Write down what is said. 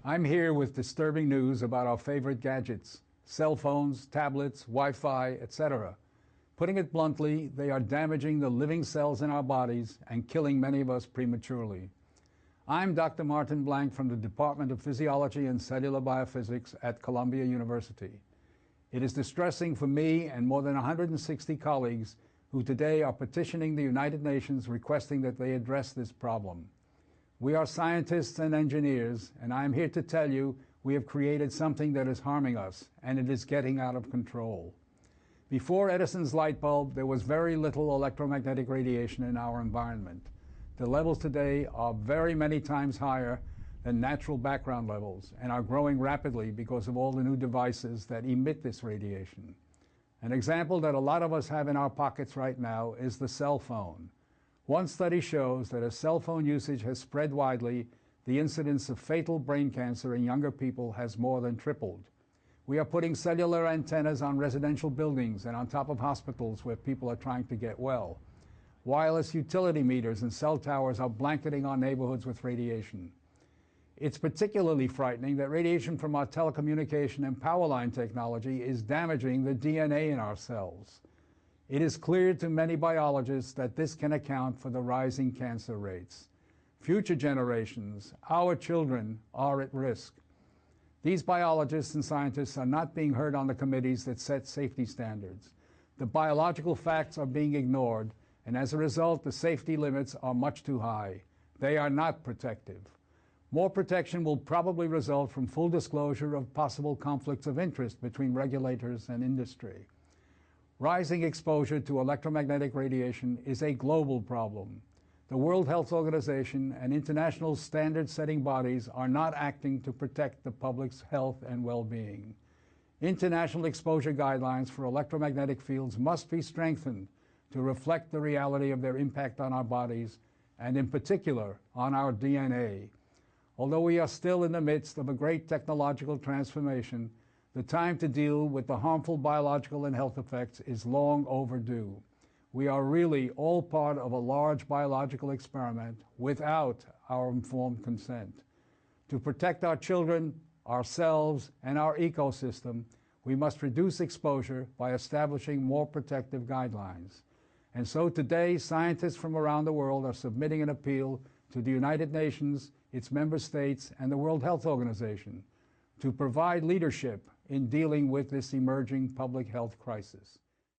I'm here with disturbing news about our favorite gadgets, cell phones, tablets, Wi-Fi, etc. Putting it bluntly, they are damaging the living cells in our bodies and killing many of us prematurely. I'm Dr. Martin Blanc from the Department of Physiology and Cellular Biophysics at Columbia University. It is distressing for me and more than 160 colleagues who today are petitioning the United Nations requesting that they address this problem. We are scientists and engineers, and I am here to tell you we have created something that is harming us, and it is getting out of control. Before Edison's light bulb, there was very little electromagnetic radiation in our environment. The levels today are very many times higher than natural background levels and are growing rapidly because of all the new devices that emit this radiation. An example that a lot of us have in our pockets right now is the cell phone. One study shows that as cell phone usage has spread widely, the incidence of fatal brain cancer in younger people has more than tripled. We are putting cellular antennas on residential buildings and on top of hospitals where people are trying to get well. Wireless utility meters and cell towers are blanketing our neighborhoods with radiation. It's particularly frightening that radiation from our telecommunication and power line technology is damaging the DNA in our cells. It is clear to many biologists that this can account for the rising cancer rates. Future generations, our children, are at risk. These biologists and scientists are not being heard on the committees that set safety standards. The biological facts are being ignored, and as a result, the safety limits are much too high. They are not protective. More protection will probably result from full disclosure of possible conflicts of interest between regulators and industry. Rising exposure to electromagnetic radiation is a global problem. The World Health Organization and international standard-setting bodies are not acting to protect the public's health and well-being. International exposure guidelines for electromagnetic fields must be strengthened to reflect the reality of their impact on our bodies and, in particular, on our DNA. Although we are still in the midst of a great technological transformation, the time to deal with the harmful biological and health effects is long overdue. We are really all part of a large biological experiment without our informed consent. To protect our children, ourselves, and our ecosystem, we must reduce exposure by establishing more protective guidelines. And so today, scientists from around the world are submitting an appeal to the United Nations, its member states, and the World Health Organization to provide leadership in dealing with this emerging public health crisis.